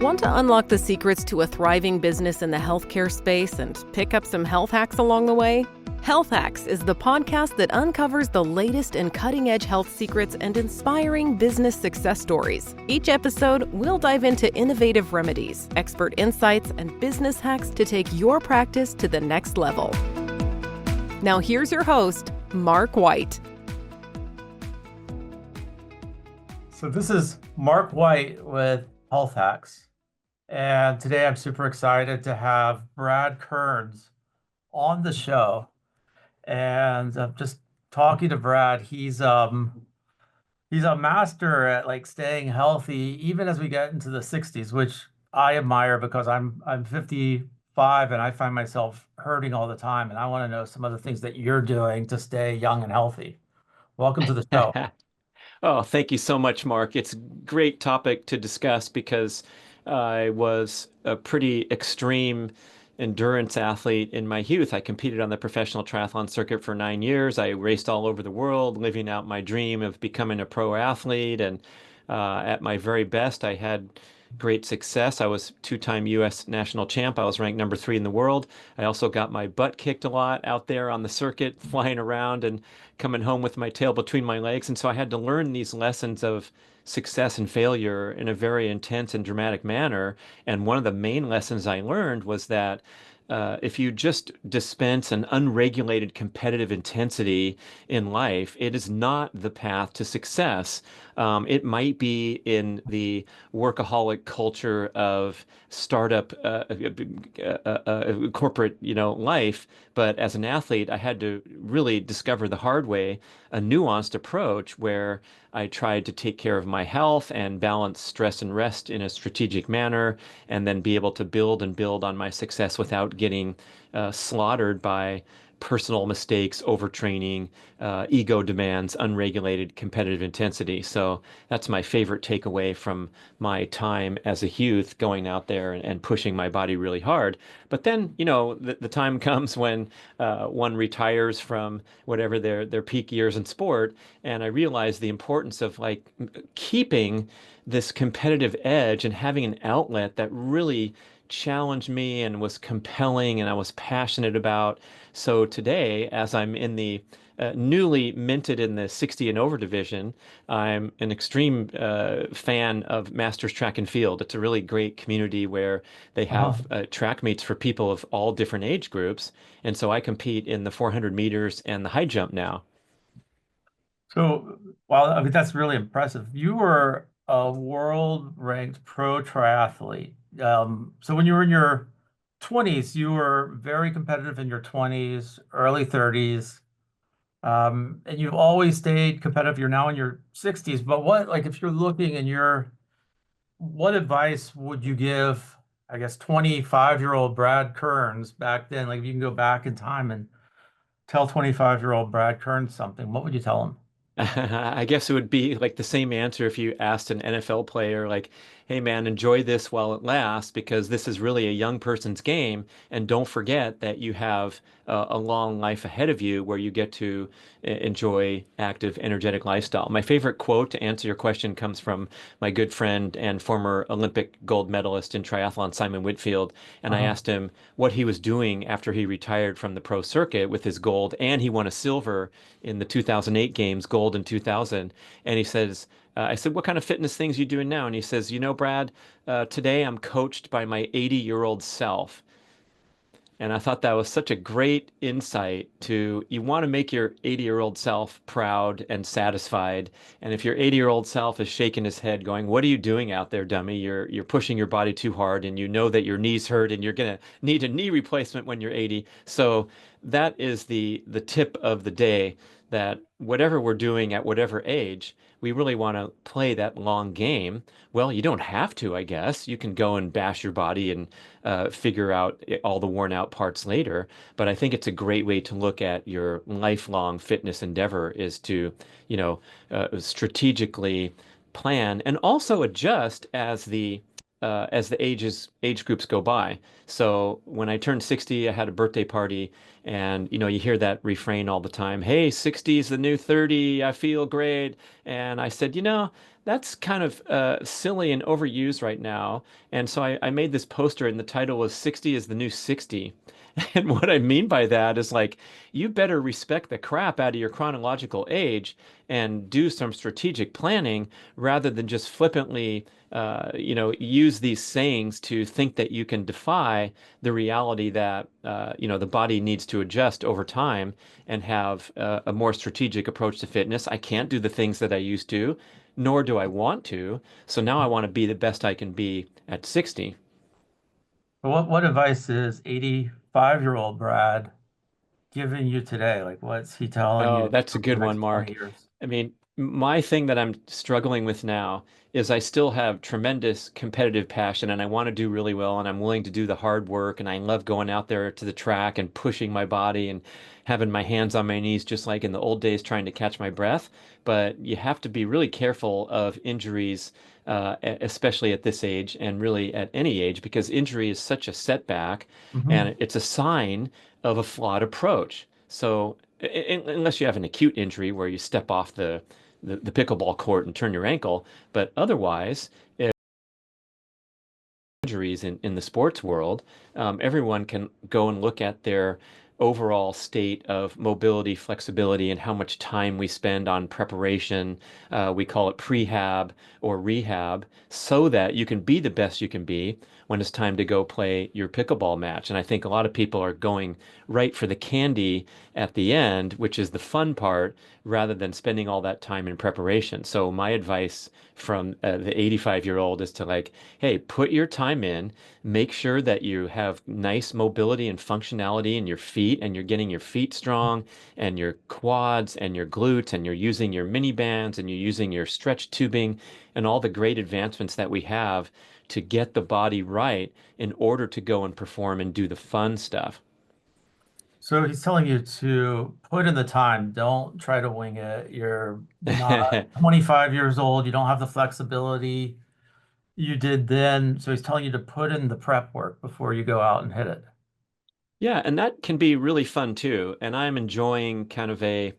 Want to unlock the secrets to a thriving business in the healthcare space and pick up some health hacks along the way? Health Hacks is the podcast that uncovers the latest and cutting-edge health secrets and inspiring business success stories. Each episode, we'll dive into innovative remedies, expert insights, and business hacks to take your practice to the next level. Now here's your host, Mark White. So this is Mark White with Health Hacks. And today I'm super excited to have Brad Kearns on the show. And I'm just talking to Brad. He's a master at like staying healthy, even as we get into the 60s, which I admire because I'm 55 and I find myself hurting all the time. And I want to know some of the things that you're doing to stay young and healthy. Welcome to the show. Oh, thank you so much, Mark. It's a great topic to discuss because I was a pretty extreme endurance athlete in my youth. I competed on the professional triathlon circuit for 9 years. I raced all over the world, living out my dream of becoming a pro athlete. And at my very best, I had great success. I was two-time U.S. national champ. I was ranked number 3 in the world. I also got my butt kicked a lot out there on the circuit, flying around and coming home with my tail between my legs. And so I had to learn these lessons of success and failure in a very intense and dramatic manner. And one of the main lessons I learned was that if you just dispense an unregulated competitive intensity in life, it is not the path to success. It might be in the workaholic culture of startup corporate, life. But as an athlete, I had to really discover the hard way a nuanced approach where I tried to take care of my health and balance stress and rest in a strategic manner, and then be able to build and build on my success without getting slaughtered by personal mistakes, overtraining, ego demands, unregulated competitive intensity. So that's my favorite takeaway from my time as a youth, going out there and pushing my body really hard. But then, the time comes when one retires from whatever their peak years in sport, and I realized the importance of like keeping this competitive edge and having an outlet that really challenged me and was compelling and I was passionate about. So today, as I'm in the newly minted in the 60 and over division, I'm an extreme fan of Masters Track and Field. It's a really great community where they have track meets for people of all different age groups. And so I compete in the 400 meters and the high jump now. So, well, I mean, that's really impressive. You were a world-ranked pro triathlete. So when you were in your 20s, you were very competitive in your 20s, early 30s, and you've always stayed competitive. You're now in your 60s, but if you're looking and what advice would you give, I guess, 25-year-old Brad Kearns back then? Like, if you can go back in time and tell 25-year-old Brad Kearns something, what would you tell him? I guess it would be like the same answer if you asked an NFL player, like, hey man, enjoy this while it lasts, because this is really a young person's game. And don't forget that you have a long life ahead of you where you get to enjoy active, energetic lifestyle. My favorite quote to answer your question comes from my good friend and former Olympic gold medalist in triathlon, Simon Whitfield. And I asked him what he was doing after he retired from the pro circuit with his gold, and he won a silver in the 2008 games, gold in 2000. And he says, I said, what kind of fitness things are you doing now? And he says, Brad, today I'm coached by my 80-year-old self. And I thought that was such a great insight to, you want to make your 80-year-old self proud and satisfied. And if your 80-year-old self is shaking his head going, what are you doing out there, dummy? You're pushing your body too hard, and you know that your knees hurt and you're going to need a knee replacement when you're 80. So that is the tip of the day, that whatever we're doing at whatever age, we really want to play that long game. Well, you don't have to, I guess. You can go and bash your body and figure out all the worn out parts later. But I think it's a great way to look at your lifelong fitness endeavor, is to, strategically plan and also adjust as the age groups go by. So when I turned 60, I had a birthday party, and you hear that refrain all the time, hey, 60 is the new 30, I feel great. And I said, that's kind of silly and overused right now. And so I made this poster, and the title was 60 is the new 60. And what I mean by that is like, you better respect the crap out of your chronological age and do some strategic planning rather than just flippantly, use these sayings to think that you can defy the reality that, the body needs to adjust over time and have a more strategic approach to fitness. I can't do the things that I used to, nor do I want to. So now I want to be the best I can be at 60. What advice is 85-year-old Brad giving you today? Like, what's he telling you Oh, to do that's a over good the one, next 20 Mark. years? I mean, my thing that I'm struggling with now is I still have tremendous competitive passion and I want to do really well and I'm willing to do the hard work and I love going out there to the track and pushing my body and having my hands on my knees just like in the old days trying to catch my breath. But you have to be really careful of injuries, especially at this age and really at any age, because injury is such a setback Hmm. and it's a sign of a flawed approach. So unless you have an acute injury where you step off the pickleball court and turn your ankle, but otherwise, injuries in the sports world, everyone can go and look at their overall state of mobility, flexibility, and how much time we spend on preparation. We call it prehab or rehab, so that you can be the best you can be when it's time to go play your pickleball match. And I think a lot of people are going right for the candy at the end, which is the fun part, rather than spending all that time in preparation. So my advice from the 85-year-old is to like, hey, put your time in, make sure that you have nice mobility and functionality in your feet and you're getting your feet strong and your quads and your glutes and you're using your mini bands and you're using your stretch tubing and all the great advancements that we have to get the body right in order to go and perform and do the fun stuff. So he's telling you to put in the time. Don't try to wing it. You're not 25 years old. You don't have the flexibility you did then. So he's telling you to put in the prep work before you go out and hit it. Yeah, and that can be really fun too. And I'm enjoying kind of an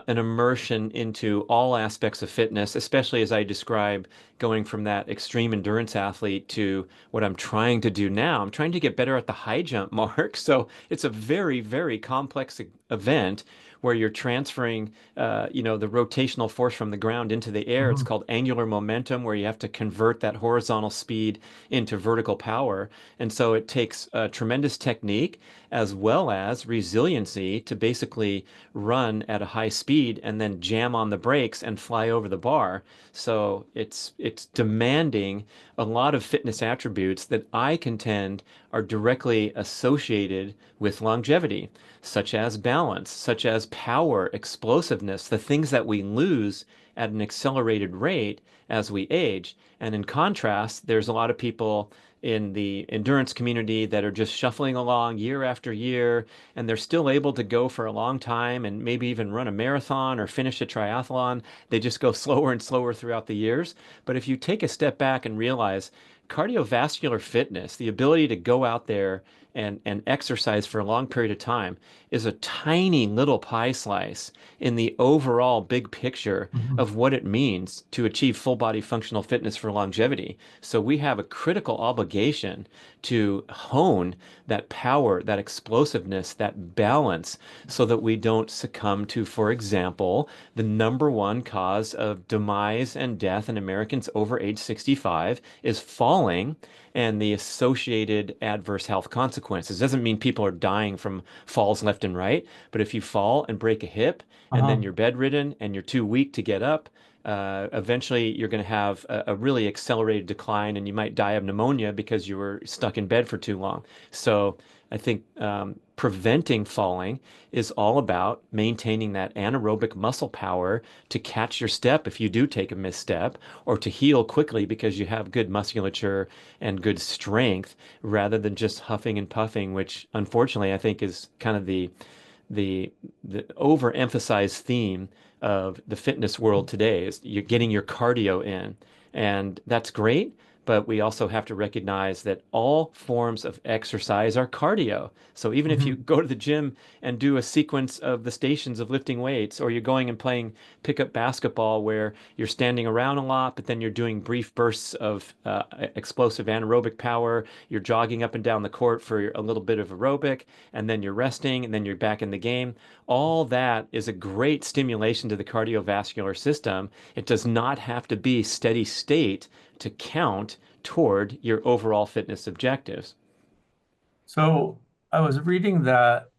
immersion into all aspects of fitness, especially as I describe going from that extreme endurance athlete to what I'm trying to do now. I'm trying to get better at the high jump, Mark. So it's a very, very complex event where you're transferring, the rotational force from the ground into the air. It's Mhm. called angular momentum, where you have to convert that horizontal speed into vertical power. And so it takes tremendous technique as well as resiliency to basically run at a high speed and then jam on the brakes and fly over the bar. So it's demanding a lot of fitness attributes that I contend are directly associated with longevity, such as balance, such as power, explosiveness, the things that we lose at an accelerated rate as we age. And in contrast, there's a lot of people in the endurance community that are just shuffling along year after year, and they're still able to go for a long time and maybe even run a marathon or finish a triathlon. They just go slower and slower throughout the years. But if you take a step back and realize cardiovascular fitness, the ability to go out there and exercise for a long period of time, is a tiny little pie slice in the overall big picture Mhm. of what it means to achieve full body functional fitness for longevity. So we have a critical obligation to hone that power, that explosiveness, that balance, so that we don't succumb to, for example, the number one cause of demise and death in Americans over age 65 is falling and the associated adverse health consequences. Doesn't mean people are dying from falls left and right, but if you fall and break a hip and then Uh-huh. you're bedridden and you're too weak to get up, eventually you're going to have a really accelerated decline and you might die of pneumonia because you were stuck in bed for too long. So I think preventing falling is all about maintaining that anaerobic muscle power to catch your step if you do take a misstep, or to heal quickly because you have good musculature and good strength, rather than just huffing and puffing, which unfortunately I think is kind of the overemphasized theme of the fitness world today is you're getting your cardio in. And that's great, but we also have to recognize that all forms of exercise are cardio. So even if you Mhm. go to the gym and do a sequence of the stations of lifting weights, or you're going and playing pickup basketball where you're standing around a lot, but then you're doing brief bursts of explosive anaerobic power, you're jogging up and down the court for a little bit of aerobic, and then you're resting, and then you're back in the game. All that is a great stimulation to the cardiovascular system. It does not have to be steady state to count toward your overall fitness objectives. So I was reading that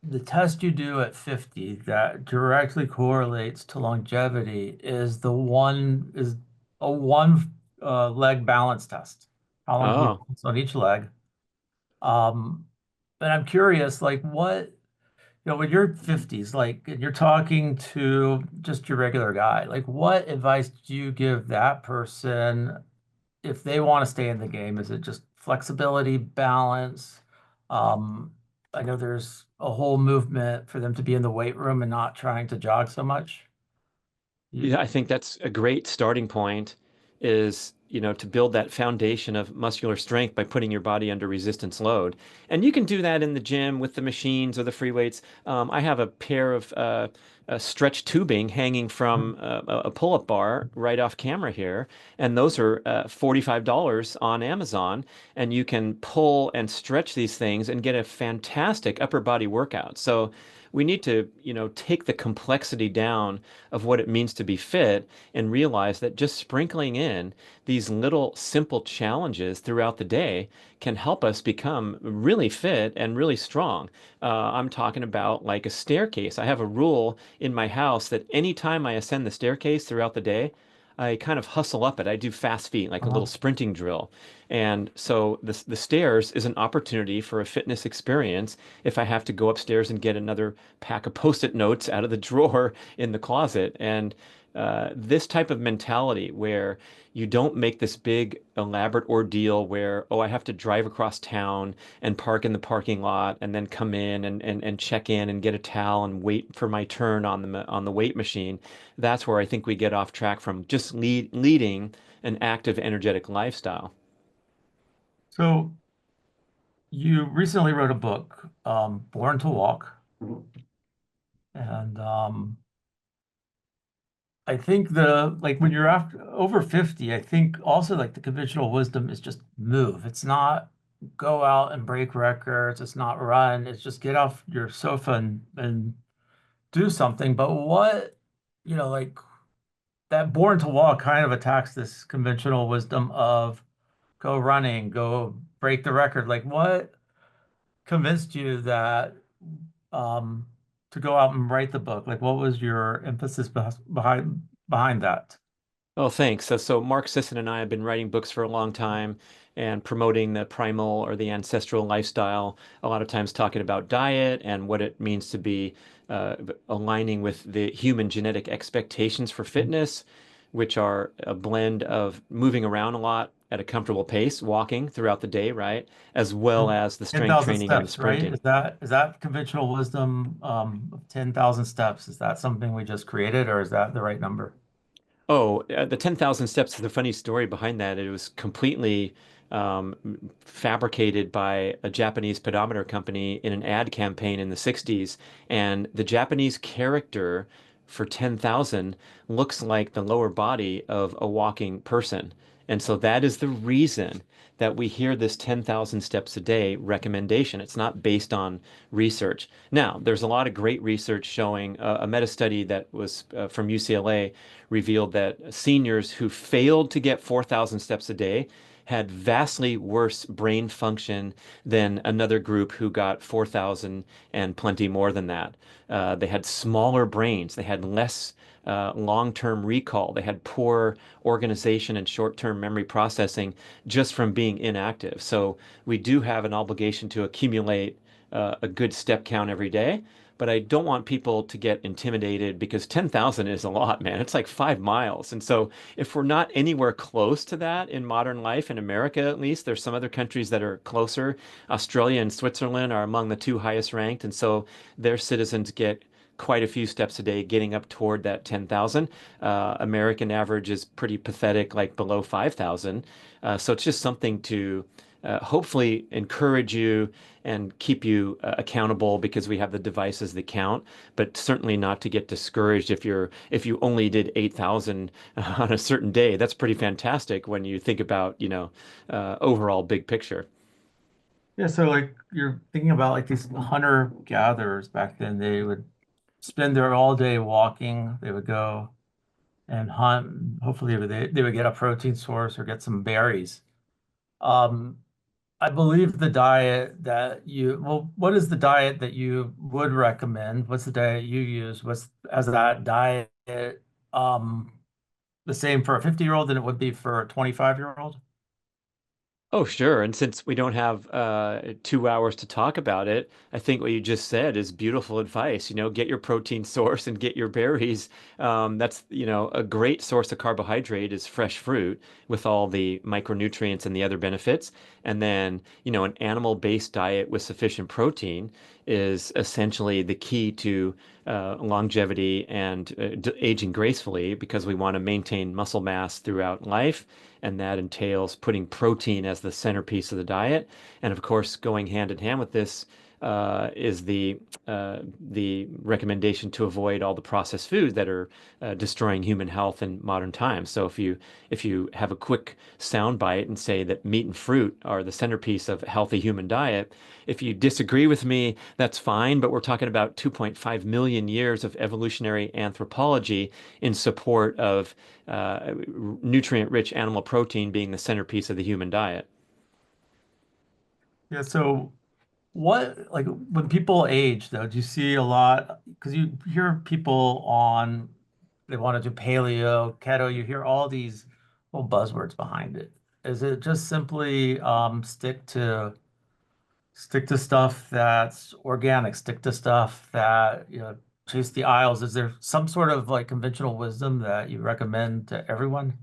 the test you do at 50 that directly correlates to longevity is a one leg balance test. How long can you Oh, balance on each leg? Um, and I'm curious, like when you're 50s, like and you're talking to just your regular guy, like what advice do you give that person if they want to stay in the game? Is it just flexibility, balance? Um, I know there's a whole movement for them to be in the weight room and not trying to jog so much. yeah, You, I think that's a great starting point is, to build that foundation of muscular strength by putting your body under resistance load. And you can do that in the gym with the machines or the free weights. I have a pair of stretch tubing hanging from a pull-up bar right off camera here, and those are $45 on Amazon, and you can pull and stretch these things and get a fantastic upper body workout. So we need to, take the complexity down of what it means to be fit and realize that just sprinkling in these little simple challenges throughout the day can help us become really fit and really strong. I'm talking about like a staircase. I have a rule in my house that anytime I ascend the staircase throughout the day, I kind of hustle up it. I do fast feet, like a little uh, sprinting drill. And so the stairs is an opportunity for a fitness experience if I have to go upstairs and get another pack of post-it notes out of the drawer in the closet. And this type of mentality where you don't make this big elaborate ordeal where, oh, I have to drive across town and park in the parking lot and then come in and check in and get a towel and wait for my turn on the weight machine. That's where I think we get off track from just leading an active, energetic lifestyle. so you recently wrote a book, Born to Walk, and I think the like when you're after over 50, I think also like the conventional wisdom is just move. It's not go out and break records. It's not run. It's just get off your sofa and do something. But like that born to walk kind of attacks this conventional wisdom of go running, go break the record. Like what convinced you that um to go out and write the book? Like what was your emphasis behind that? Oh, thanks. So Mark Sisson and I have been writing books for a long time and promoting the primal or the ancestral lifestyle, a lot of times talking about diet and what it means to be uh, aligning with the human genetic expectations for fitness, which are a blend of moving around a lot at a comfortable pace, walking throughout the day, right? As well And as the strength 10,000 training and the steps, right? sprinting. Is that conventional wisdom of 10,000 steps? Is that something we just created or is that the right number? Oh, the 10,000 steps is a funny story behind that. It was completely um, fabricated by a Japanese pedometer company in an ad campaign in the 60s. And the Japanese character for 10,000 looks like the lower body of a walking person. And so that is the reason that we hear this 10,000 steps a day recommendation. It's not based on research. Now, there's a lot of great research showing a meta study that was from UCLA revealed that seniors who failed to get 4,000 steps a day had vastly worse brain function than another group who got 4,000 and plenty more than that. They had smaller brains. They had less long-term recall. They had poor organization and short-term memory processing just from being inactive. So we do have an obligation to accumulate a good step count every day, but I don't want people to get intimidated because 10,000 is a lot, man. It's like 5 miles. And so if we're not anywhere close to that in modern life, in America at least, there's some other countries that are closer. Australia and Switzerland are among the two highest ranked. And so their citizens get quite a few steps a day, getting up toward that 10,000. American average is pretty pathetic, like below 5,000. So it's just something to hopefully encourage you and keep you accountable because we have the devices that count, but certainly not to get discouraged if you only did 8,000 on a certain day. That's pretty fantastic when you think about, overall big picture. Yeah, so like you're thinking about like these hunter gatherers back then, they would spend their all day walking. They would go and hunt. Hopefully they would get a protein source or get some berries. Um, I believe the diet that well, what is the diet that you would recommend? What's the diet you use? What's as that diet um the same for a 50-year-old than it would be for a 25-year-old? Oh, sure. And since we don't have 2 hours to talk about it, I think what you just said is beautiful advice. Get your protein source and get your berries. That's, a great source of carbohydrate is fresh fruit with all the micronutrients and the other benefits. And then, an animal-based diet with sufficient protein is essentially the key to longevity and aging gracefully because we want to maintain muscle mass throughout life, and that entails putting protein as the centerpiece of the diet. And of course, going hand in hand with this is the recommendation to avoid all the processed foods that are destroying human health in modern times. So if you have a quick sound bite and say that meat and fruit are the centerpiece of a healthy human diet, if you disagree with me, that's fine. But we're talking about 2.5 million years of evolutionary anthropology in support of nutrient-rich animal protein being the centerpiece of the human diet. Yeah, so what, like when people age though, do you see a lot? Because you hear people on, they want to do paleo, keto, you hear all these little buzzwords behind it. Is it just simply stick to stuff that's organic, stick to stuff that, chase the aisles? Is there some sort of like conventional wisdom that you recommend to everyone?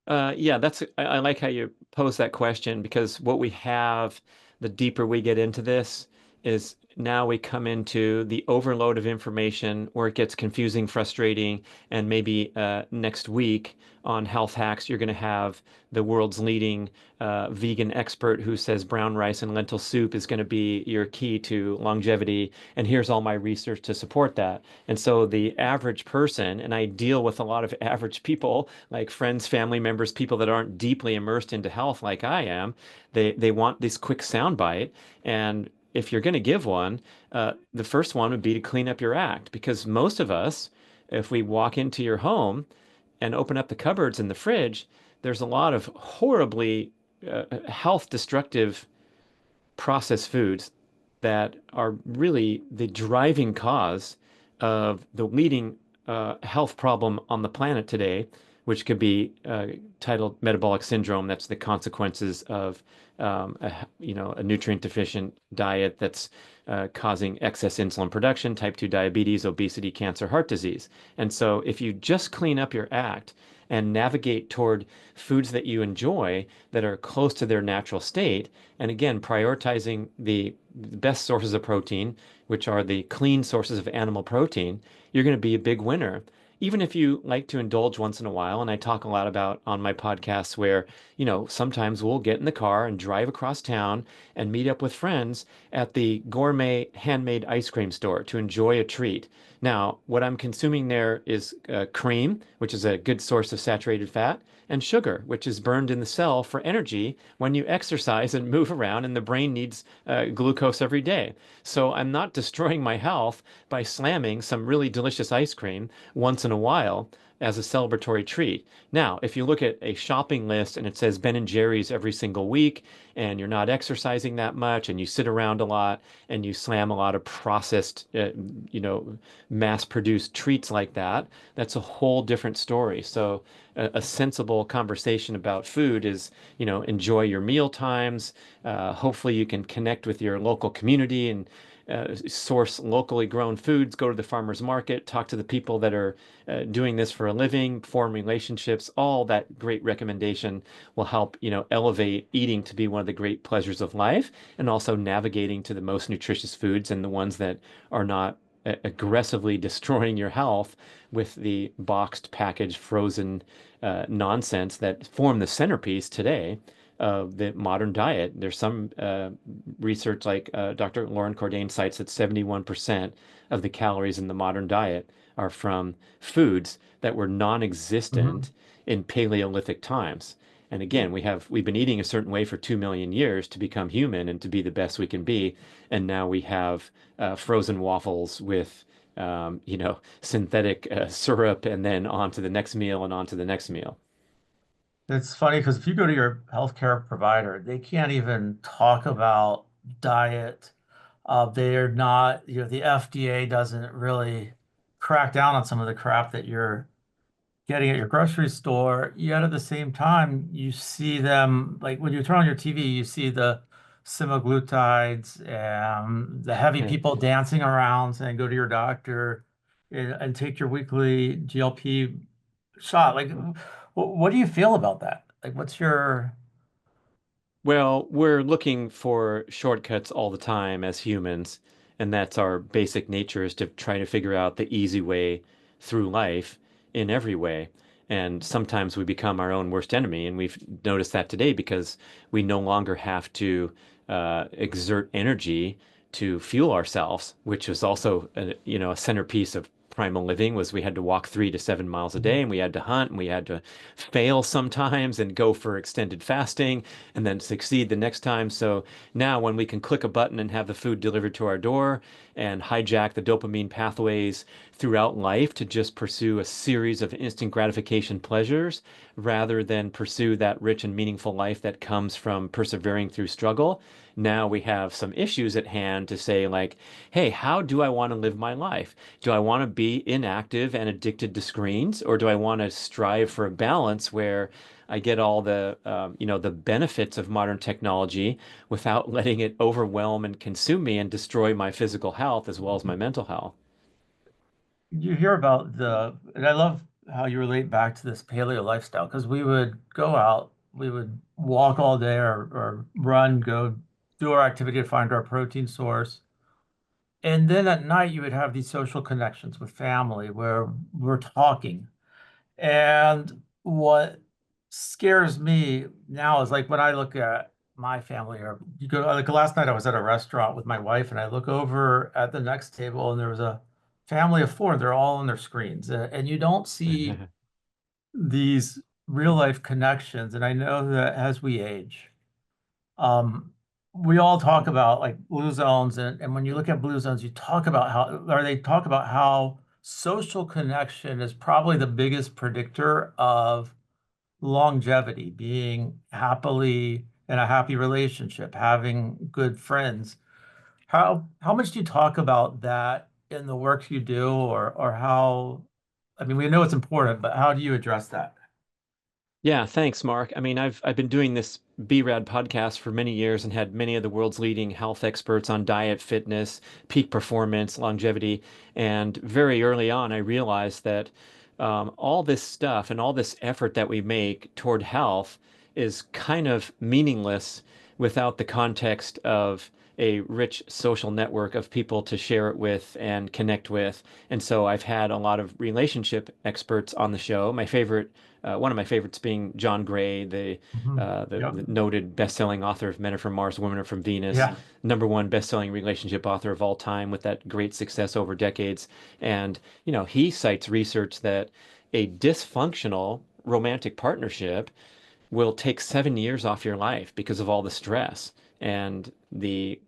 Yeah, I like how you pose that question because what we have, the deeper we get into this, is now we come into the overload of information where it gets confusing, frustrating, and maybe next week on Health Hacks, you're going to have the world's leading vegan expert who says brown rice and lentil soup is going to be your key to longevity, and here's all my research to support that. And so the average person, and I deal with a lot of average people, like friends, family members, people that aren't deeply immersed into health like I am, they want this quick soundbite. And if you're going to give one, the first one would be to clean up your act, because most of us, if we walk into your home and open up the cupboards and the fridge, there's a lot of horribly health destructive processed foods that are really the driving cause of the leading health problem on the planet today, which could be titled metabolic syndrome. That's the consequences of a nutrient deficient diet that's causing excess insulin production, type 2 diabetes, obesity, cancer, heart disease. And so if you just clean up your act and navigate toward foods that you enjoy that are close to their natural state, and again, prioritizing the best sources of protein, which are the clean sources of animal protein, you're going to be a big winner. Even if you like to indulge once in a while, and I talk a lot about on my podcasts where, sometimes we'll get in the car and drive across town and meet up with friends at the gourmet handmade ice cream store to enjoy a treat. Now, what I'm consuming there is cream, which is a good source of saturated fat, and sugar, which is burned in the cell for energy when you exercise and move around, and the brain needs glucose every day. So I'm not destroying my health by slamming some really delicious ice cream once in a while as a celebratory treat. Now, if you look at a shopping list and it says Ben and Jerry's every single week, and you're not exercising that much, and you sit around a lot, and you slam a lot of processed, mass-produced treats like that, that's a whole different story. So a sensible conversation about food is, enjoy your meal times. Hopefully you can connect with your local community and source locally grown foods, go to the farmer's market, talk to the people that are doing this for a living, form relationships. All that great recommendation will help, elevate eating to be one of the great pleasures of life, and also navigating to the most nutritious foods and the ones that are not aggressively destroying your health with the boxed, packaged, frozen nonsense that form the centerpiece today of the modern diet. There's some research, like Dr. Lauren Cordain cites, that 71% of the calories in the modern diet are from foods that were non-existent in Paleolithic times. And again, we've been eating a certain way for 2 million years to become human and to be the best we can be. And now we have frozen waffles with synthetic syrup, and then on to the next meal and on to the next meal. It's funny because if you go to your healthcare provider, they can't even talk about diet. They're not, the FDA doesn't really crack down on some of the crap that you're getting at your grocery store. Yet at the same time, you see them, like when you turn on your TV, you see the semaglutides and the heavy people dancing around saying, go to your doctor and take your weekly GLP shot. Like, what do you feel about that? Like, what's your, Well, we're looking for shortcuts all the time as humans, and that's our basic nature, is to try to figure out the easy way through life in every way. And sometimes we become our own worst enemy, and we've noticed that today because we no longer have to exert energy to fuel ourselves, which is also a centerpiece of primal living. Was we had to walk 3 to 7 miles a day, and we had to hunt, and we had to fail sometimes and go for extended fasting and then succeed the next time. So now when we can click a button and have the food delivered to our door and hijack the dopamine pathways throughout life to just pursue a series of instant gratification pleasures rather than pursue that rich and meaningful life that comes from persevering through struggle, now we have some issues at hand to say, like, hey, how do I want to live my life? Do I want to be inactive and addicted to screens, or do I want to strive for a balance where I get all the benefits of modern technology without letting it overwhelm and consume me and destroy my physical health as well as my mental health? you hear about and I love how you relate back to this paleo lifestyle because we would go out, we would walk all day or run, go do our activity to find our protein source. And then at night, you would have these social connections with family where we're talking. And what scares me now is like when I look at my family, or you go, like last night, I was at a restaurant with my wife, and I look over at the next table, and there was a family of four. They're all on their screens, and you don't see these real life connections. And I know that as we age, um, we all talk about like blue zones, and when you look at blue zones, you talk about how, or they talk about how social connection is probably the biggest predictor of longevity, being happily in a happy relationship, having good friends. How much do you talk about that in the work you do, or how, I mean, we know it's important, but how do you address that? Yeah, thanks, Mark. I mean, I've been doing this BRAD podcast for many years and had many of the world's leading health experts on diet, fitness, peak performance, longevity. And very early on, I realized that all this stuff and all this effort that we make toward health is kind of meaningless without the context of a rich social network of people to share it with and connect with. And so I've had a lot of relationship experts on the show. One of my favorites being John Gray, Yep. the noted best-selling author of Men Are From Mars, Women Are From Venus, Yeah. number one best-selling relationship author of all time with that great success over decades. And, he cites research that a dysfunctional romantic partnership will take 7 years off your life because of all the stress and the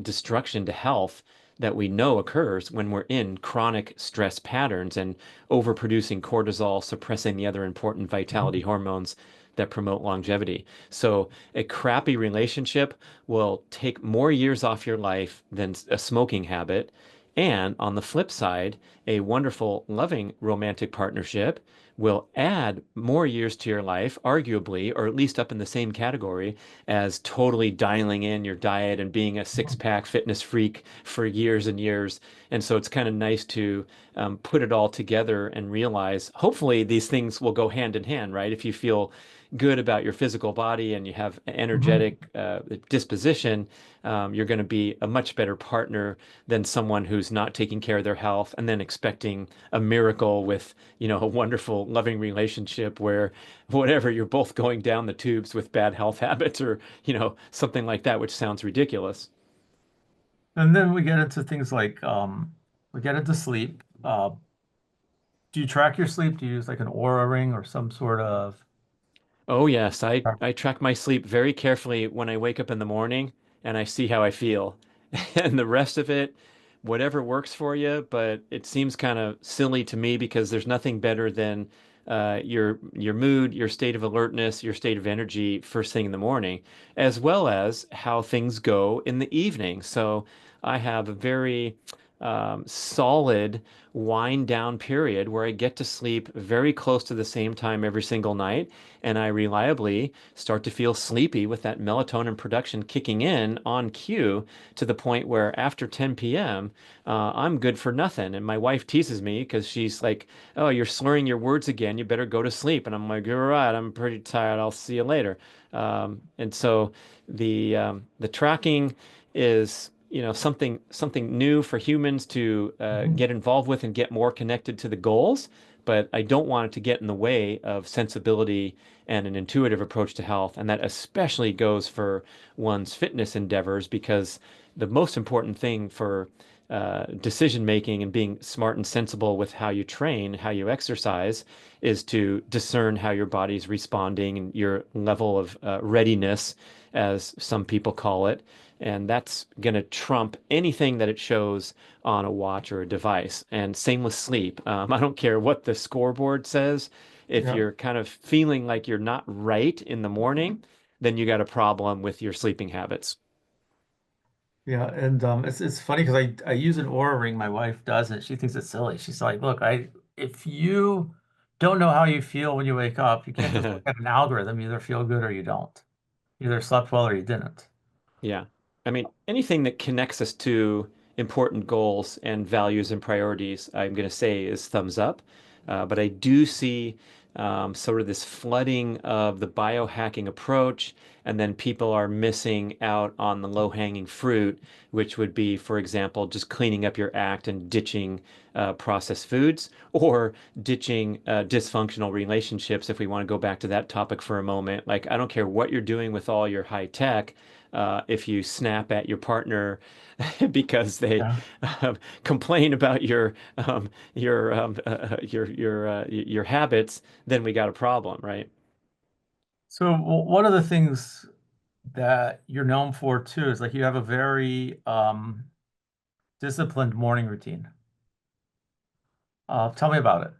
destruction to health that we know occurs when we're in chronic stress patterns and overproducing cortisol, suppressing the other important vitality hormones that promote longevity. So a crappy relationship will take more years off your life than a smoking habit. And on the flip side, a wonderful, loving romantic partnership will add more years to your life, arguably, or at least up in the same category as totally dialing in your diet and being a six-pack fitness freak for years and years. And so it's kind of nice to put it all together and realize, hopefully, these things will go hand in hand, right? If you feel good about your physical body and you have an Hmm. energetic disposition, you're going to be a much better partner than someone who's not taking care of their health and then expecting a miracle with, a wonderful, loving relationship where whatever, you're both going down the tubes with bad health habits or, something like that, which sounds ridiculous. And then we get into things like we get into sleep. Do you track your sleep? Do you use like an Aura ring or some sort of? Oh yes, I track my sleep very carefully when I wake up in the morning and I see how I feel. And the rest of it, whatever works for you, but it seems kind of silly to me because there's nothing better than your mood, your state of alertness, your state of energy first thing in the morning, as well as how things go in the evening. So I have a very solid wind down period where I get to sleep very close to the same time every single night and I reliably start to feel sleepy with that melatonin production kicking in on cue to the point where after 10 p.m., I'm good for nothing. And my wife teases me because she's like, "Oh, you're slurring your words again. You better go to sleep." And I'm like, "You're right. I'm pretty tired. I'll see you later." And so the tracking is something new for humans to Mhm. get involved with and get more connected to the goals, but I don't want it to get in the way of sensibility and an intuitive approach to health. And that especially goes for one's fitness endeavors because the most important thing for decision making and being smart and sensible with how you train, how you exercise, is to discern how your body's responding and your level of readiness, as some people call it. And that's going to trump anything that it shows on a watch or a device. And same with sleep. I don't care what the scoreboard says. If Yeah. you're kind of feeling like you're not right in the morning, then you got a problem with your sleeping habits. Yeah, and it's funny because I use an Aura ring. My wife doesn't. She thinks it's silly. She's like, "Look, I if you don't know how you feel when you wake up, you can't just look at an algorithm. You either feel good or you don't. You either slept well or you didn't." Yeah. I mean, anything that connects us to important goals and values and priorities, I'm going to say is thumbs up. But I do see sort of this flooding of the biohacking approach, and then people are missing out on the low-hanging fruit, which would be, for example, just cleaning up your act and ditching processed foods or ditching dysfunctional relationships, if we want to go back to that topic for a moment. Like, I don't care what you're doing with all your high tech if you snap at your partner because they Yeah. complain about your habits, then we got a problem, right? So one of the things that you're known for too is like you have a very disciplined morning routine. Tell me about it.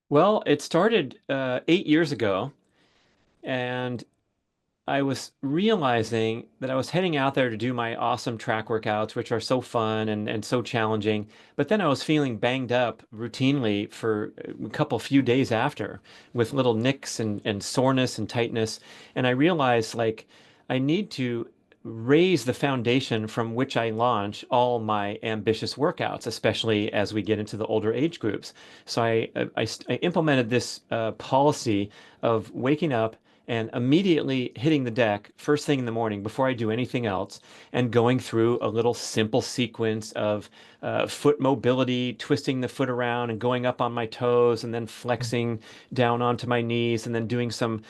Well, it started 8 years ago, and I was realizing that I was heading out there to do my awesome track workouts, which are so fun and so challenging. But then I was feeling banged up routinely for a couple few days after with little nicks and soreness and tightness. And I realized like I need to raise the foundation from which I launch all my ambitious workouts, especially as we get into the older age groups. So I implemented this policy of waking up and immediately hitting the deck first thing in the morning before I do anything else and going through a little simple sequence of foot mobility, twisting the foot around and going up on my toes and then flexing down onto my knees and then doing some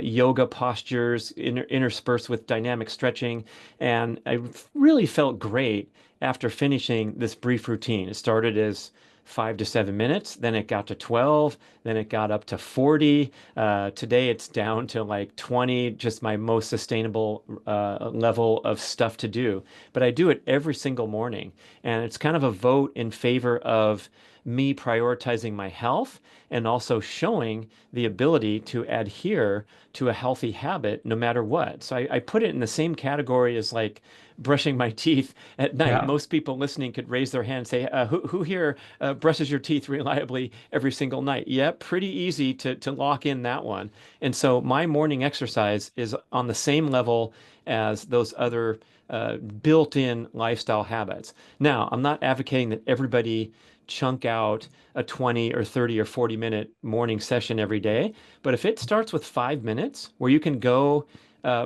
yoga postures interspersed with dynamic stretching. And I really felt great after finishing this brief routine. It started as 5 to 7 minutes, then it got to 12, then it got up to 40. Today it's down to like 20, just my most sustainable level of stuff to do. But I do it every single morning. And it's kind of a vote in favor of me prioritizing my health and also showing the ability to adhere to a healthy habit no matter what. So I put it in the same category as like brushing my teeth at night. Yeah. Most people listening could raise their hand and say, who here brushes your teeth reliably every single night? Yeah, pretty easy to lock in that one. And so my morning exercise is on the same level as those other built-in lifestyle habits. Now, I'm not advocating that everybody chunk out a 20 or 30 or 40-minute morning session every day. But if it starts with 5 minutes where you can go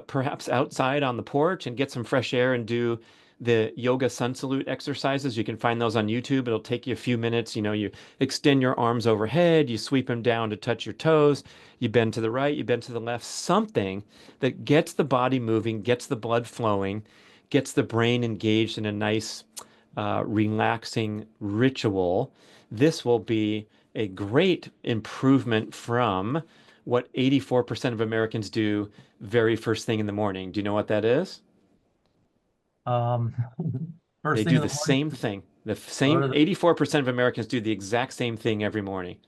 perhaps outside on the porch and get some fresh air and do the yoga sun salute exercises. You can find those on YouTube. It'll take you a few minutes. You know, you extend your arms overhead, you sweep them down to touch your toes, you bend to the right, you bend to the left, something that gets the body moving, gets the blood flowing, gets the brain engaged in a nice, relaxing ritual. This will be a great improvement from what 84% of Americans do very first thing in the morning. Do you know what that is? Um, They first thing do in the the morning, same thing. The go same to 84% of Americans do the exact same thing every morning.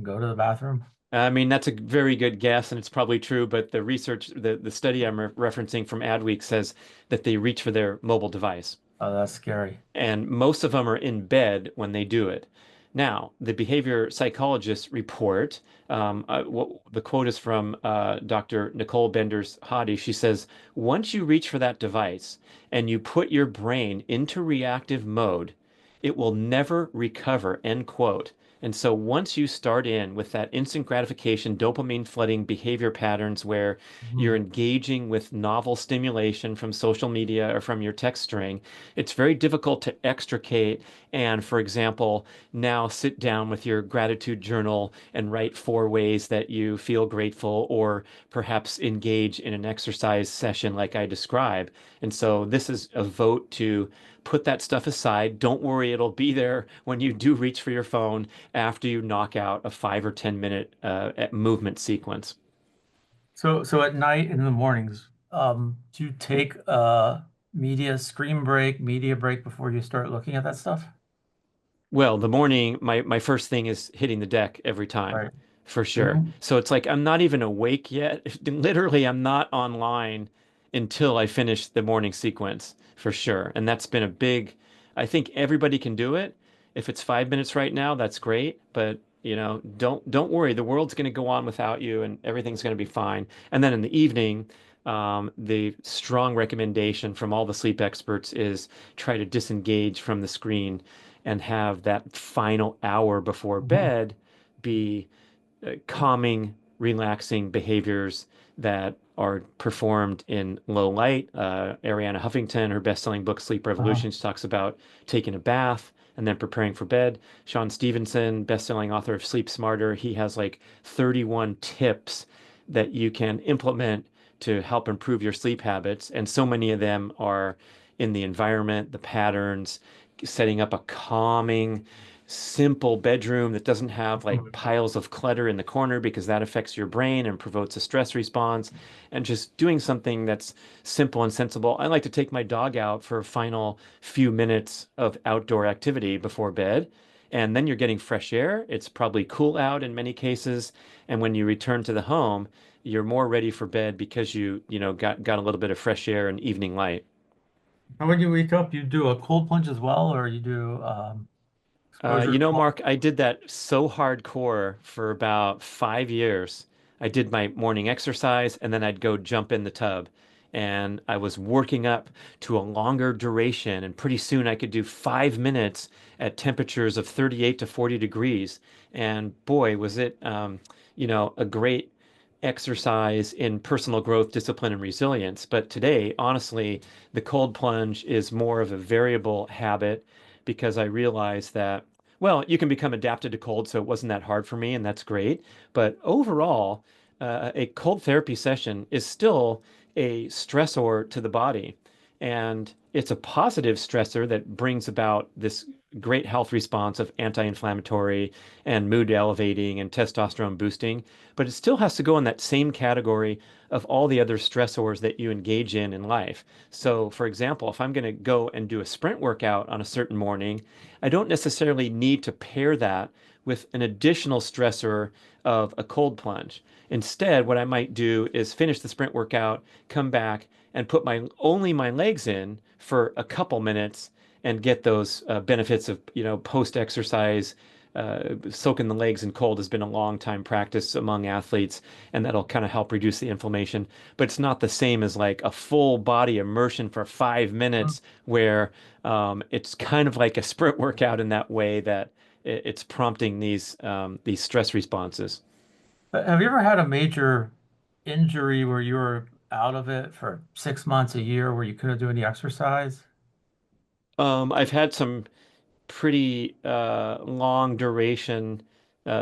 go to the bathroom. I mean, that's a very good guess, and it's probably true, but the research, the study I'm referencing from Adweek says that they reach for their mobile device. Oh, that's scary. And most of them are in bed when they do it. Now, the behavior psychologists report, the quote is from Dr. Nicole Benders-Hadi. She says, once you reach for that device and you put your brain into reactive mode, it will never recover, end quote. And so once you start in with that instant gratification, dopamine flooding behavior patterns where you're Mhm. engaging with novel stimulation from social media or from your text string, it's very difficult to extricate and, for example, now sit down with your gratitude journal and write 4 ways that you feel grateful, or perhaps engage in an exercise session like I describe. And so this is a vote to put that stuff aside. Don't worry, it'll be there when you do reach for your phone after you knock out a 5 or 10 minute movement sequence. So at night and in the mornings, do you take media break before you start looking at that stuff? Well, the morning, my first thing is hitting the deck every time, Right. for sure. Mhm. So it's like I'm not even awake yet. Literally, I'm not online until I finish the morning sequence, for sure. And that's been a big, I think everybody can do it. If it's 5 minutes right now, that's great. But don't worry. The world's going to go on without you, and everything's going to be fine. And then in the evening, the strong recommendation from all the sleep experts is try to disengage from the screen and have that final hour before Mhm. bed be calming, relaxing behaviors that are performed in low light. Arianna Huffington, her best-selling book Sleep Uh-huh. Revolution, talks about taking a bath and then preparing for bed. Sean Stevenson, best-selling author of Sleep Smarter, he has like 31 tips that you can implement to help improve your sleep habits. And so many of them are in the environment, the patterns, setting up a calming, simple bedroom that doesn't have like Mhm. piles of clutter in the corner because that affects your brain and provokes a stress response, and just doing something that's simple and sensible. I like to take my dog out for a final few minutes of outdoor activity before bed. And then you're getting fresh air. It's probably cool out in many cases. And when you return to the home, you're more ready for bed because got a little bit of fresh air and evening light. And when you wake up, you do a cold plunge as well, or you do exposure to cold? Mark, I did that so hardcore for about 5 years. I did my morning exercise and then I'd go jump in the tub. And I was working up to a longer duration. And pretty soon I could do 5 minutes at temperatures of 38 to 40 degrees. And boy, was it, a great exercise in personal growth, discipline, and resilience. But today, honestly, the cold plunge is more of a variable habit because I realized that, well, you can become adapted to cold, so it wasn't that hard for me, and that's great. But overall, a cold therapy session is still a stressor to the body. And it's a positive stressor that brings about this great health response of anti-inflammatory and mood elevating and testosterone boosting, but it still has to go in that same category of all the other stressors that you engage in life. So, for example, if I'm going to go and do a sprint workout on a certain morning, I don't necessarily need to pair that with an additional stressor of a cold plunge. Instead, what I might do is finish the sprint workout, come back, and put my legs in for a couple minutes and get those benefits of post exercise. Soaking the legs in cold has been a long time practice among athletes, and that'll kind of help reduce the inflammation. But it's not the same as like a full body immersion for 5 minutes, where it's kind of like a sprint workout in that way that it's prompting these stress responses. Have you ever had a major injury where you were out of it for 6 months, a year, where you couldn't do any exercise? I've had some pretty long duration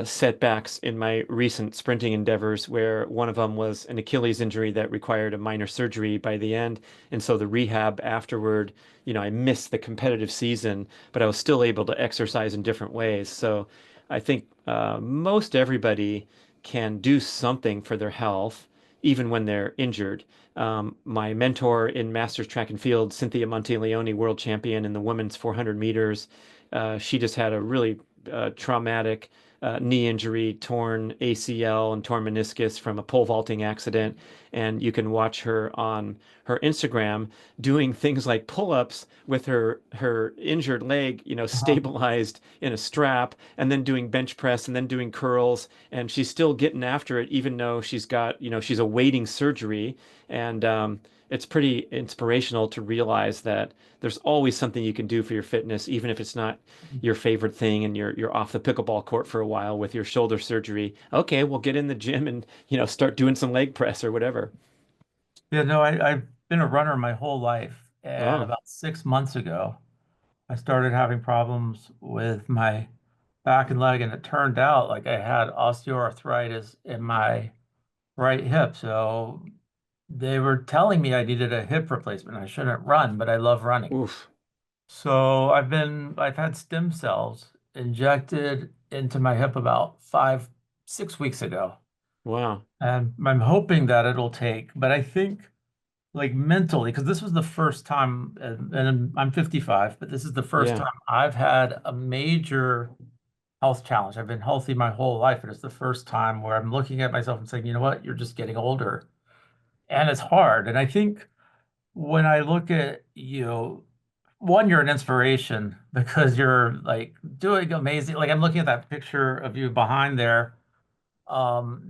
setbacks in my recent sprinting endeavors, where one of them was an Achilles injury that required a minor surgery by the end. And so the rehab afterward, I missed the competitive season, but I was still able to exercise in different ways. So I think most everybody can do something for their health, even when they're injured. My mentor in Masters Track and Field, Cynthia Monteleone, world champion in the women's 400 meters, she just had a really traumatic knee injury, torn ACL and torn meniscus from a pole vaulting accident. And you can watch her on her Instagram doing things like pull-ups with her injured leg, Uh-huh. stabilized in a strap, and then doing bench press and then doing curls. And she's still getting after it, even though she's awaiting surgery. And it's pretty inspirational to realize that there's always something you can do for your fitness, even if it's not your favorite thing and you're off the pickleball court for a while with your shoulder surgery. Okay, we'll get in the gym and start doing some leg press or whatever. Yeah, no, I've been a runner my whole life. And Oh, about 6 months ago, I started having problems with my back and leg, and it turned out like I had osteoarthritis in my right hip. So they were telling me I needed a hip replacement. I shouldn't run, but I love running. oof. So I've had stem cells injected into my hip about 6 weeks ago. Wow. And I'm hoping that it'll take, but I think like mentally, because this was the first time, and I'm 55, but this is the first Yeah. time I've had a major health challenge. I've been healthy my whole life, and it's the first time where I'm looking at myself and saying, you know what, you're just getting older. And it's hard. And I think when I look at you, one, you're an inspiration because you're like doing amazing. Like I'm looking at that picture of you behind there,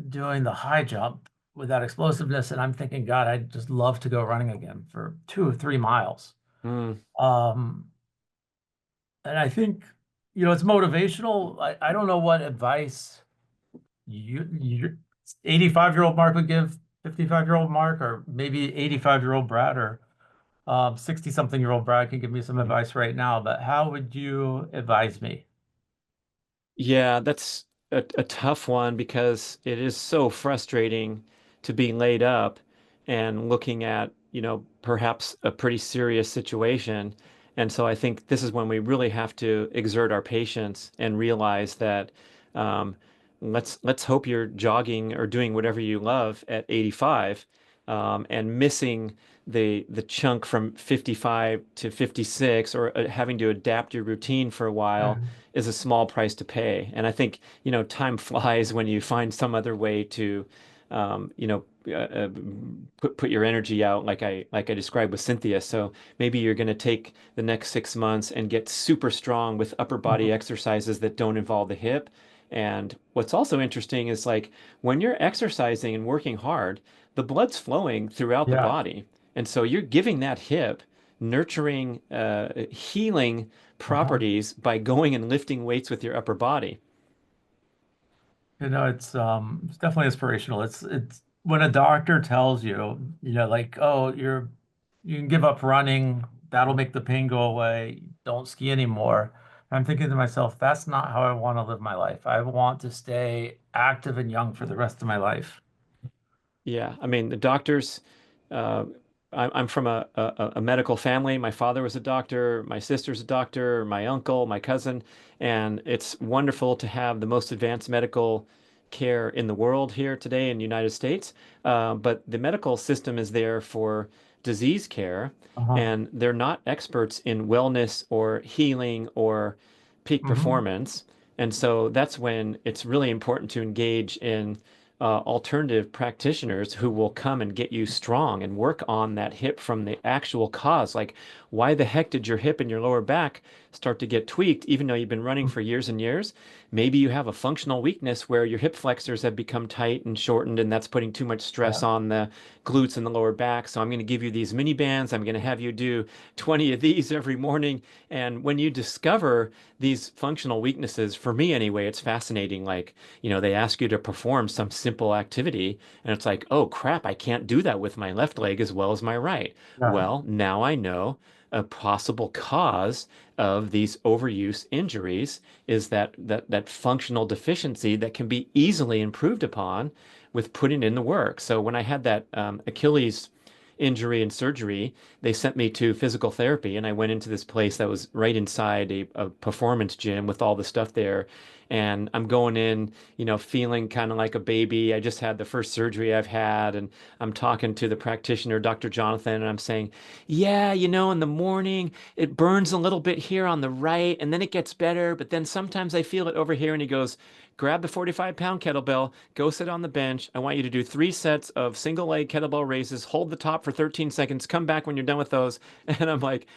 doing the high jump with that explosiveness, and I'm thinking, God, I'd just love to go running again for 2 or 3 miles. Mm, Um, and I think, it's motivational. I don't know what advice you 85-year-old Mark would give 55-year-old Mark, or maybe 85-year-old Brad, or 60-something-year-old Brad can give me some advice right now, but how would you advise me? yeah, that's a tough one because it is so frustrating to be laid up and looking at, perhaps a pretty serious situation. And so I think this is when we really have to exert our patience and realize that um, let's hope you're jogging or doing whatever you love at 85, and missing the chunk from 55 to 56, or having to adapt your routine for a while Mhm. is a small price to pay. And I think, time flies when you find some other way to, um, you know, uh, uh, put your energy out, like I described with Cynthia. So maybe you're going to take the next 6 months and get super strong with upper body Mhm. exercises that don't involve the hip. And what's also interesting is like when you're exercising and working hard, the blood's flowing throughout the Yeah. body. And so you're giving that hip nurturing, healing Uh-huh. properties by going and lifting weights with your upper body. It's definitely inspirational. It's when a doctor tells you, like, oh, you can give up running, that'll make the pain go away, don't ski anymore. I'm thinking to myself, that's not how I want to live my life. I want to stay active and young for the rest of my life. Yeah, I mean the doctors. Uh, I'm from a medical family. My father was a doctor. My sister's a doctor. My uncle, my cousin, and it's wonderful to have the most advanced medical care in the world here today in the United States. But the medical system is there for disease care, Uh-huh. and they're not experts in wellness or healing or peak Hmm. performance. And so that's when it's really important to engage in alternative practitioners who will come and get you strong and work on that hip from the actual cause. Like, why the heck did your hip and your lower back start to get tweaked, even though you've been running for years and years. Maybe you have a functional weakness where your hip flexors have become tight and shortened, and that's putting too much stress Yeah. on the glutes and the lower back. So I'm going to give you these mini bands. I'm going to have you do 20 of these every morning. And when you discover these functional weaknesses, for me anyway, it's fascinating. Like, they ask you to perform some simple activity, and it's like, oh crap, I can't do that with my left leg as well as my right. Yeah. Well, now I know a possible cause of these overuse injuries is that functional deficiency that can be easily improved upon with putting in the work. So when I had that Achilles injury and surgery, they sent me to physical therapy, and I went into this place that was right inside a performance gym with all the stuff there. And I'm going in, feeling kind of like a baby. I just had the first surgery I've had, and I'm talking to the practitioner, Dr. Jonathan, and I'm saying, yeah, in the morning it burns a little bit here on the right, and then it gets better, but then sometimes I feel it over here. And he goes, grab the 45-pound kettlebell, go sit on the bench. I want you to do 3 sets of single leg kettlebell raises, hold the top for 13 seconds, come back when you're done with those. And I'm like,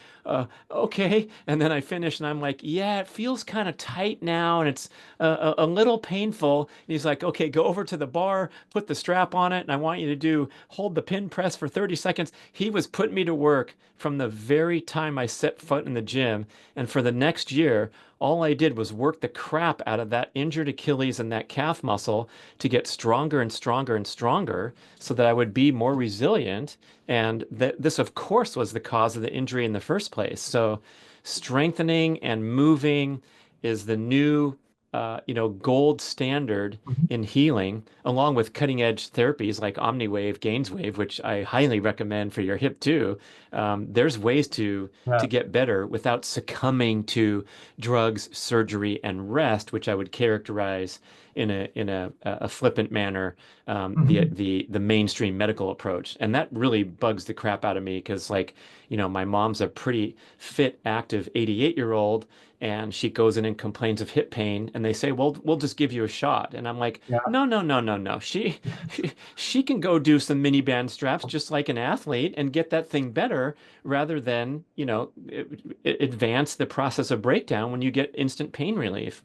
okay. And then I finish and I'm like, yeah, it feels kind of tight now and it's a little painful. And he's like, okay, go over to the bar, put the strap on it, and I want you to hold the pin press for 30 seconds. He was putting me to work from the very time I set foot in the gym. And for the next year, all I did was work the crap out of that injured Achilles and that calf muscle to get stronger and stronger and stronger so that I would be more resilient. And this, of course, was the cause of the injury in the first place. So strengthening and moving is the new, gold standard Mhm. in healing, along with cutting edge therapies like OmniWave, GainsWave, which I highly recommend for your hip too. There's ways to Yeah. get better without succumbing to drugs, surgery, and rest, which I would characterize in a flippant manner, the Mhm. the the mainstream medical approach. And that really bugs the crap out of me because, like, my mom's a pretty fit, active 88-year-old, and she goes in and complains of hip pain, and they say, well, we'll just give you a shot. And I'm like, Yeah. no, no, no, no, no. She can go do some mini band straps just like an athlete and get that thing better rather than, advance the process of breakdown when you get instant pain relief.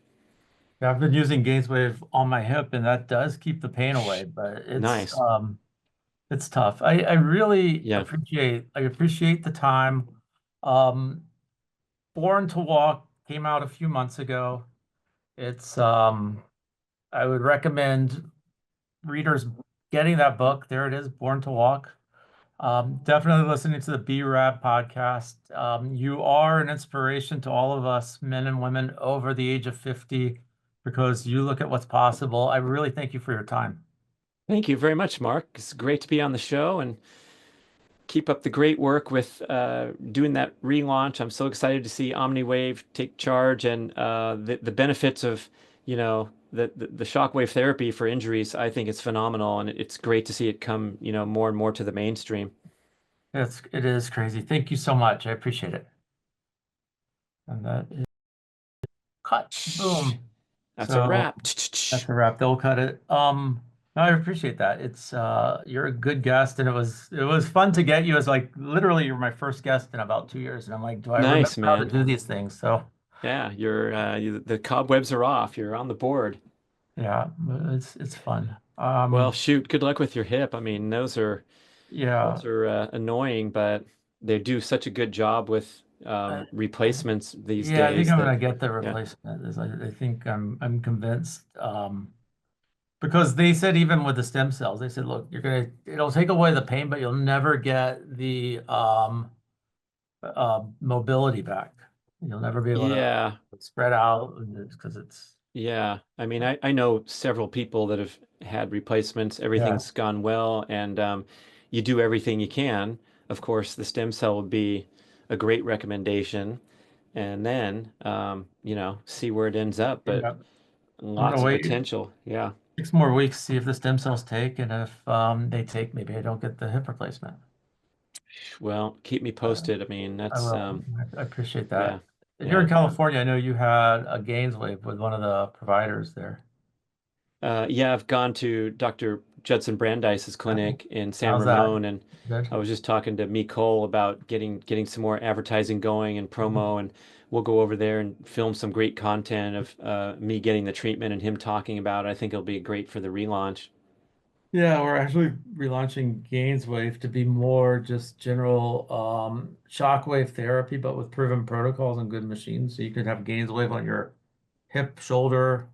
Yeah, I've been using GainsWave on my hip, and that does keep the pain away, but Nice. it's tough. I really Yeah. appreciate the time. Um, Born to Walk came out a few months ago. It's I would recommend readers getting that book. There it is, Born to Walk. Definitely listening to the B-Rab podcast. You are an inspiration to all of us, men and women over the age of 50, because you look at what's possible. I really thank you for your time. Thank you very much, Mark. It's great to be on the show and keep up the great work with doing that relaunch. I'm so excited to see OmniWave take charge and the benefits of, the shockwave therapy for injuries. I think it's phenomenal, and it's great to see it come, more and more to the mainstream. It is crazy. Thank you so much. I appreciate it. And that is cut. Boom. That's a So wrap. that's a wrap. They'll cut it. No, I appreciate that. It's you're a good guest, and it was fun to get you as, like, literally you're my first guest in about 2 years, and I'm like, do I remember Nice, how to man. do these things? So Yeah, the cobwebs are off. You're on the board. yeah, it's fun. Well, shoot, good luck with your hip. I mean, those are Yeah, annoying, but they do such a good job with uh, replacements these yeah, I think days I'm that, gonna get the yeah. replacement. I think I'm convinced. Because they said even with the stem cells, they said, look, it'll take away the pain, but you'll never get the mobility back. You'll never be able to Yeah, spread out because it's, yeah. I mean, I know several people that have had replacements. yeah, Everything's gone well, and you do everything you can. Of course, the stem cell would be a great recommendation, and then see where it ends up. But yeah. I'm gonna lots of wait potential. Yeah. 6 more weeks, see if the stem cells take, and if they take, maybe I don't get the hip replacement. Well, keep me Uh, posted. I mean, I that's will. I appreciate yeah, that. And you're yeah. in California. I know you had a Gainswave with one of the providers there. Yeah, I've gone to Dr. Judson Brandeis's Uh, clinic in San How's that? Ramon, and Good. I was just talking to Cole about getting some more advertising going and Mhm. promo, and we'll go over there and film some great content of me getting the treatment and him talking about it. I think it'll be great for the relaunch. Yeah, we're actually relaunching Gainswave to be more just general shockwave therapy, but with proven protocols and good machines. So you could have Gainswave on your hip, shoulder.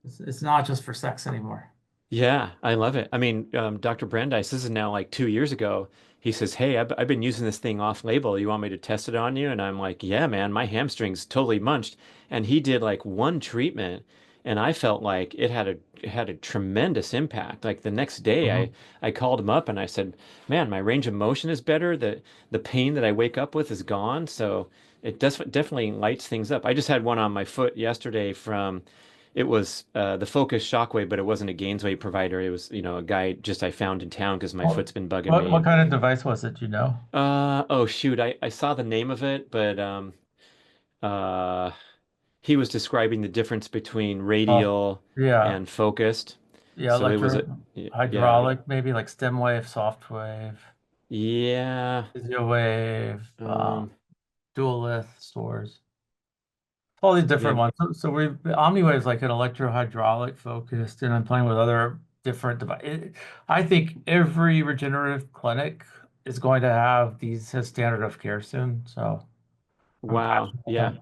It's not just for sex anymore. Yeah, I love it. I mean, Dr. Brandeis, this is now like 2 years ago. He says, "Hey, I've been using this thing off label. You want me to test it on you?" And I'm like, "Yeah, man, my hamstring's totally munched." And he did like one treatment, and I felt like it had a tremendous impact. Like the next day, Mhm. I called him up and I said, "Man, my range of motion is better. The pain that I wake up with is gone." So it does definitely lights things up. I just had one on my foot yesterday from. It was the Focus Shockwave, but it wasn't a Gainsway provider. It was, a guy just I found in town because my What, foot's been bugging what me. what kind of device was it, you know? Oh shoot, I saw the name of it, but uh, he was describing the difference between Oh, radial yeah. and focused. Yeah, So it was a, electro yeah, hydraulic, maybe like stem wave, soft wave, yeah. physio wave, Um, dual lift stores. All these yeah, different ones. So OmniWave is like an electro-hydraulic focused, and I'm playing with other different devices. I think every regenerative clinic is going to have these as standard of care soon. So I'm wow, passionate yeah. about it.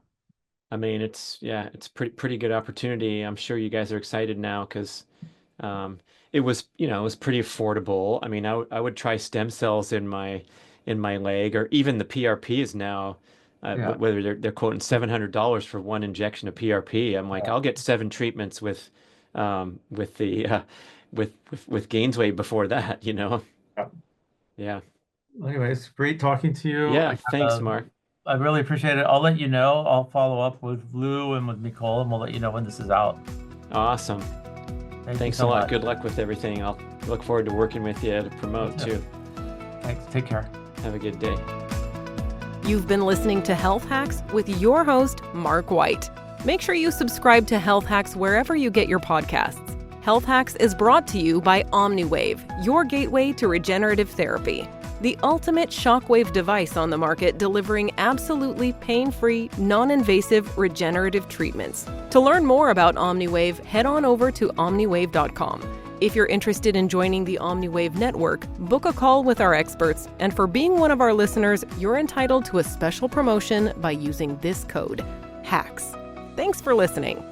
I mean, it's pretty good opportunity. I'm sure you guys are excited now because um, it was pretty affordable. I mean, I would try stem cells in my leg, or even the PRP is now Yeah. whether they're quoting $700 for one injection of PRP. I'm like, Yeah. I'll get 7 treatments with the with Gainsway before that. Yeah. Yeah, Anyways, great talking to you. yeah. Thanks, Mark. I really appreciate it. I'll let you know. I'll follow up with Lou and with Nicole, and we'll let you know when this is out. Awesome. Thank you Thanks so a lot. much. Good luck with everything. I'll look forward to working with you to promote too. Thanks. Take care. Have a good day. You've been listening to Health Hacks with your host, Mark White. Make sure you subscribe to Health Hacks wherever you get your podcasts. Health Hacks is brought to you by OmniWave, your gateway to regenerative therapy. The ultimate shockwave device on the market, delivering absolutely pain-free, non-invasive regenerative treatments. To learn more about OmniWave, head on over to omniwave.com. If you're interested in joining the OmniWave network, book a call with our experts, and for being one of our listeners, you're entitled to a special promotion by using this code, HACKS. Thanks for listening.